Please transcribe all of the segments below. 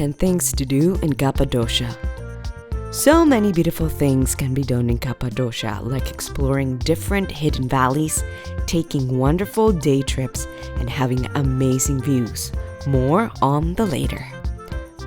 10 things to do in Cappadocia. So many beautiful things can be done in Cappadocia, like exploring different hidden valleys, taking wonderful day trips, and having amazing views. More on the later.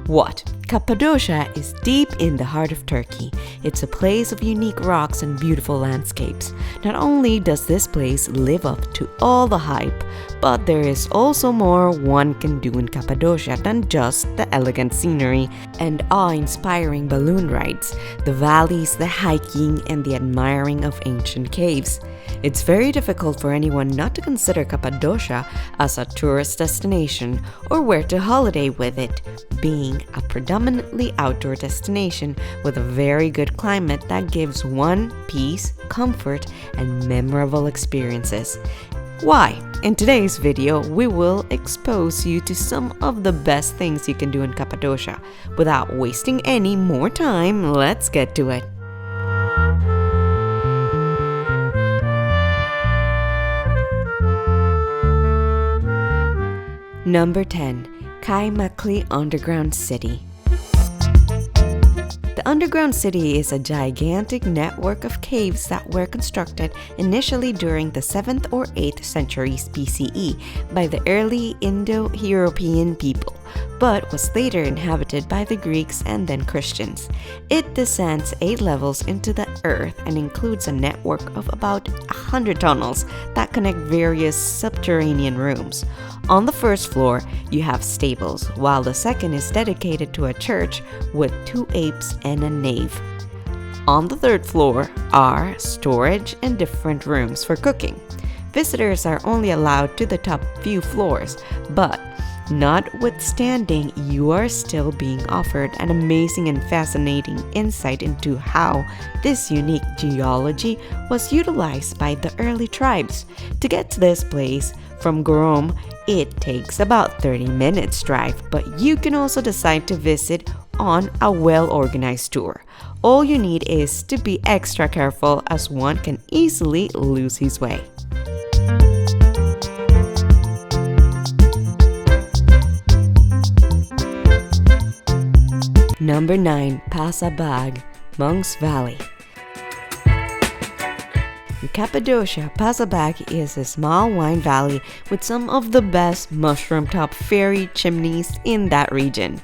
What? Cappadocia is deep in the heart of Turkey. It's a place of unique rocks and beautiful landscapes. Not only does this place live up to all the hype, but there is also more one can do in Cappadocia than just the elegant scenery and awe-inspiring balloon rides, the valleys, the hiking, and the admiring of ancient caves. It's very difficult for anyone not to consider Cappadocia as a tourist destination or where to holiday with it, being a predominantly outdoor destination with a very good climate that gives one peace, comfort, and memorable experiences. Why? In today's video, we will expose you to some of the best things you can do in Cappadocia. Without wasting any more time, let's get to it. Number 10. Kaymakli Underground City. The underground city is a gigantic network of caves that were constructed initially during the 7th or 8th centuries BCE by the early Indo-European people, but was later inhabited by the Greeks and then Christians. It descends 8 levels into the earth and includes a network of about 100 tunnels that connect various subterranean rooms. On the first floor, you have stables, while the second is dedicated to a church with 2 apses and a nave. On the third floor are storage and different rooms for cooking. Visitors are only allowed to the top few floors, but notwithstanding, you are still being offered an amazing and fascinating insight into how this unique geology was utilized by the early tribes. To get to this place from Gorom, it takes about 30 minutes drive, but you can also decide to visit on a well-organized tour. All you need is to be extra careful, as one can easily lose his way. Number 9. Pasabag, Monks Valley. In Cappadocia, Pasabag is a small wine valley with some of the best mushroom-top fairy chimneys in that region.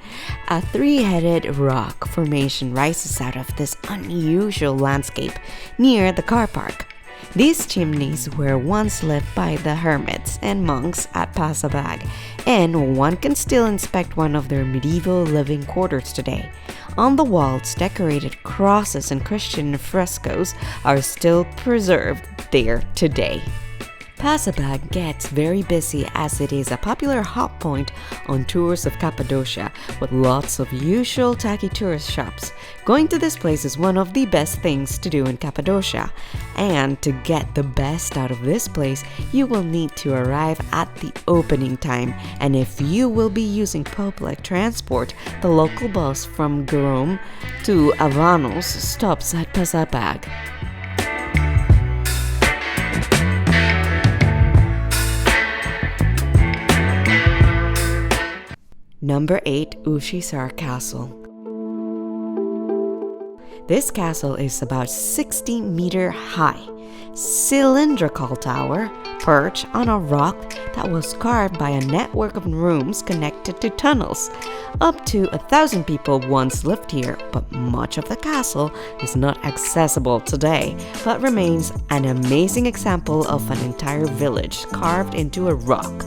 A 3-headed rock formation rises out of this unusual landscape near the car park. These chimneys were once lit by the hermits and monks at Pasabag, and one can still inspect one of their medieval living quarters today. On the walls, decorated crosses and Christian frescoes are still preserved there today. Pasabag gets very busy as it is a popular hot point on tours of Cappadocia with lots of usual tacky tourist shops. Going to this place is one of the best things to do in Cappadocia, and to get the best out of this place, you will need to arrive at the opening time, and if you will be using public transport, the local bus from Gorom to Avanos stops at Pasabag. Number 8. Ushisar Castle. This castle is about 60-meter high, cylindrical tower perched on a rock that was carved by a network of rooms connected to tunnels. Up to 1,000 people once lived here, but much of the castle is not accessible today, but remains an amazing example of an entire village carved into a rock.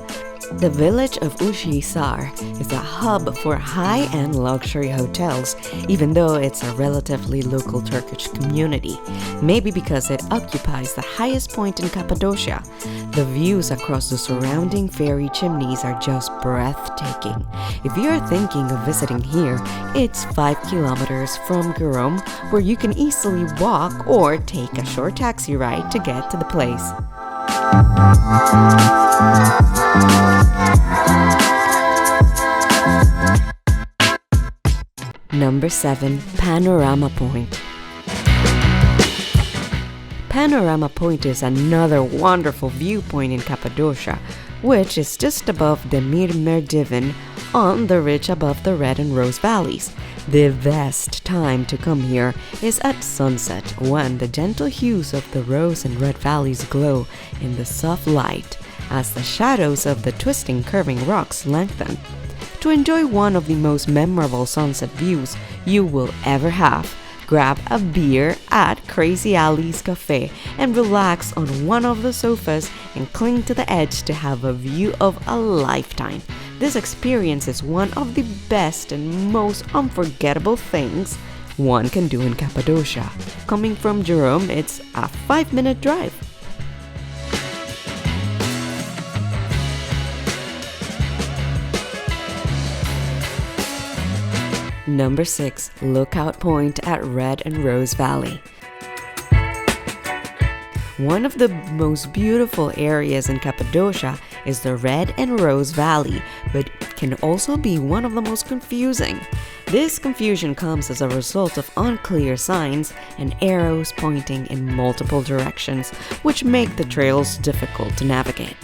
The village of Ushisar is a hub for high-end luxury hotels, even though it's a relatively local Turkish community, maybe because it occupies the highest point in Cappadocia. The views across the surrounding fairy chimneys are just breathtaking. If you are thinking of visiting here, it's 5 kilometers from Gorom, where you can easily walk or take a short taxi ride to get to the place. Number 7. Panorama Point. Panorama Point is another wonderful viewpoint in Cappadocia, which is just above the Mir Merdivin on the ridge above the Red and Rose valleys. The best time to come here is at sunset, when the gentle hues of the Rose and Red valleys glow in the soft light as the shadows of the twisting, curving rocks lengthen. To enjoy one of the most memorable sunset views you will ever have, grab a beer at Crazy Alley's Cafe and relax on one of the sofas and cling to the edge to have a view of a lifetime. This experience is one of the best and most unforgettable things one can do in Cappadocia. Coming from Jerome, it's a 5-minute drive. Number 6. Lookout Point at Red and Rose Valley. One of the most beautiful areas in Cappadocia is the Red and Rose Valley, but can also be one of the most confusing. This confusion comes as a result of unclear signs and arrows pointing in multiple directions, which make the trails difficult to navigate.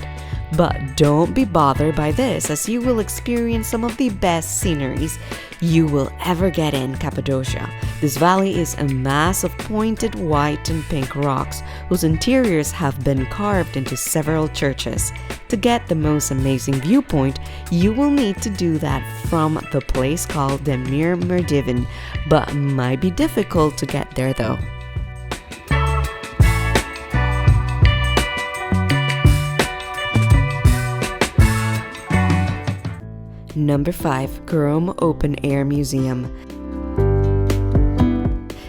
But don't be bothered by this, as you will experience some of the best sceneries you will ever get in Cappadocia. This valley is a mass of pointed white and pink rocks whose interiors have been carved into several churches. To get the most amazing viewpoint, you will need to do that from the place called the Mir Merdiven, but might be difficult to get there though. Number 5. Chrome Open Air Museum.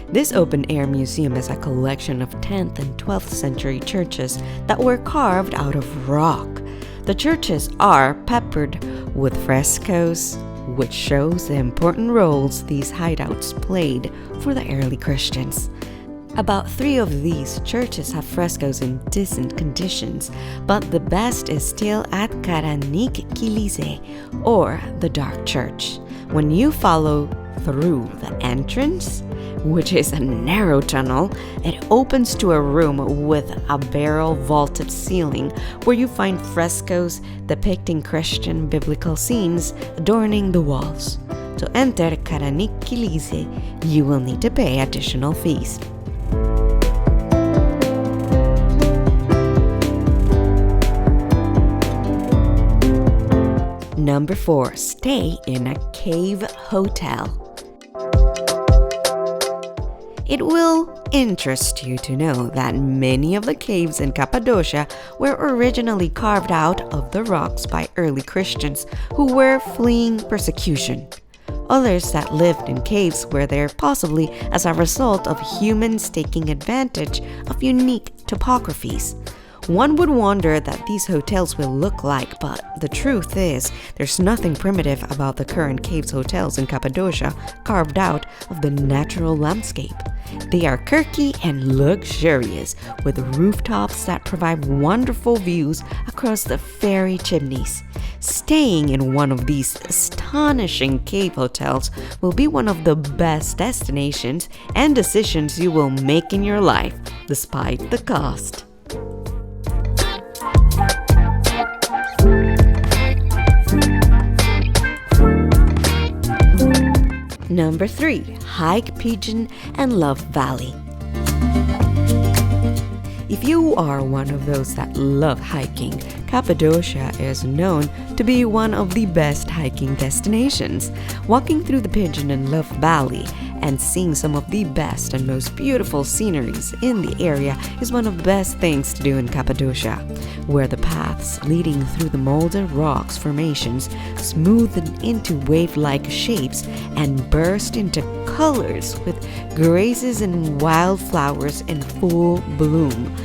This open-air museum is a collection of 10th and 12th century churches that were carved out of rock. The churches are peppered with frescoes, which shows the important roles these hideouts played for the early Christians. About 3 of these churches have frescoes in decent conditions, but the best is still at Kilise, or the Dark Church. When you follow through the entrance, which is a narrow tunnel, it opens to a room with a barrel vaulted ceiling where you find frescoes depicting Christian biblical scenes adorning the walls. To enter Kilise, you will need to pay additional fees. Number 4. Stay in a cave hotel. It will interest you to know that many of the caves in Cappadocia were originally carved out of the rocks by early Christians who were fleeing persecution. Others that lived in caves were there possibly as a result of humans taking advantage of unique topographies. One would wonder that these hotels will look like, but the truth is, there's nothing primitive about the current caves hotels in Cappadocia carved out of the natural landscape. They are quirky and luxurious, with rooftops that provide wonderful views across the fairy chimneys. Staying in one of these astonishing cave hotels will be one of the best destinations and decisions you will make in your life, despite the cost. Number 3. Hike Pigeon and Love Valley. If you are one of those that love hiking, Cappadocia is known to be one of the best hiking destinations. Walking through the Pigeon and Love Valley and seeing some of the best and most beautiful sceneries in the area is one of the best things to do in Cappadocia, where the paths leading through the molded rocks formations smoothen into wave-like shapes and burst into colors with grasses and wildflowers in full bloom.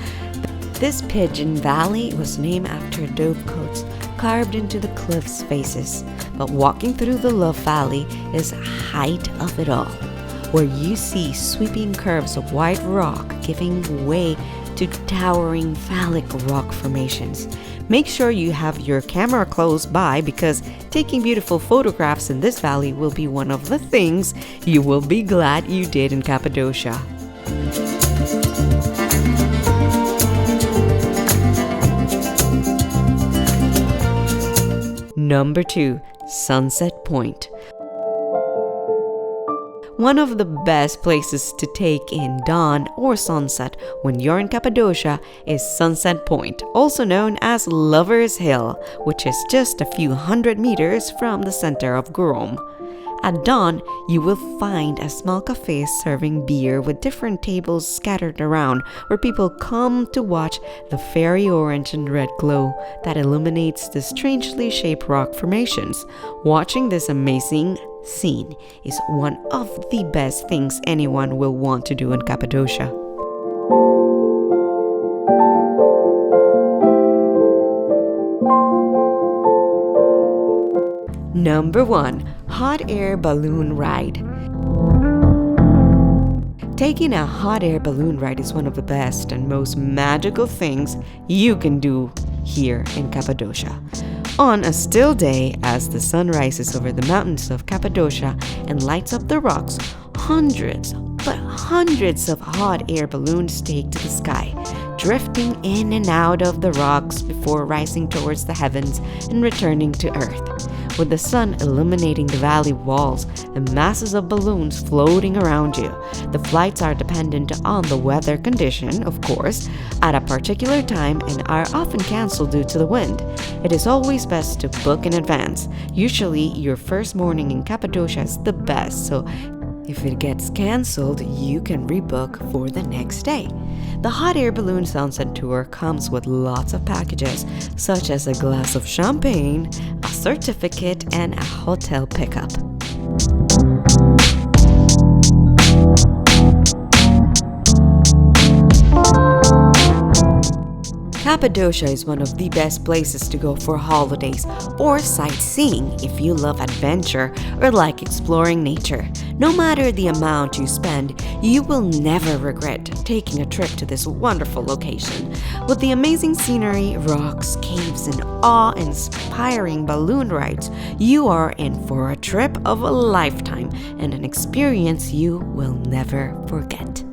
This Pigeon Valley was named after dovecotes carved into the cliff's faces, but walking through the Love Valley is the height of it all, where you see sweeping curves of white rock giving way to towering phallic rock formations. Make sure you have your camera close by, because taking beautiful photographs in this valley will be one of the things you will be glad you did in Cappadocia. Number 2. Sunset Point. One of the best places to take in dawn or sunset when you're in Cappadocia is Sunset Point, also known as Lover's Hill, which is just a few hundred meters from the center of Grom. At dawn, you will find a small cafe serving beer with different tables scattered around where people come to watch the fairy orange and red glow that illuminates the strangely shaped rock formations. Watching this amazing scene is one of the best things anyone will want to do in Cappadocia. Number 1. Hot air balloon ride. Taking a hot air balloon ride is one of the best and most magical things you can do here in Cappadocia. On a still day, as the sun rises over the mountains of Cappadocia and lights up the rocks, hundreds of hot air balloons take to the sky, drifting in and out of the rocks before rising towards the heavens and returning to Earth. With the sun illuminating the valley walls and masses of balloons floating around you, the flights are dependent on the weather condition, of course, at a particular time and are often cancelled due to the wind. It is always best to book in advance. Usually, your first morning in Cappadocia is the best, so if it gets cancelled, you can rebook for the next day. The hot air balloon sunset tour comes with lots of packages, such as a glass of champagne, a certificate, and a hotel pickup. Cappadocia is one of the best places to go for holidays or sightseeing if you love adventure or like exploring nature. No matter the amount you spend, you will never regret taking a trip to this wonderful location. With the amazing scenery, rocks, caves, and awe-inspiring balloon rides, you are in for a trip of a lifetime and an experience you will never forget.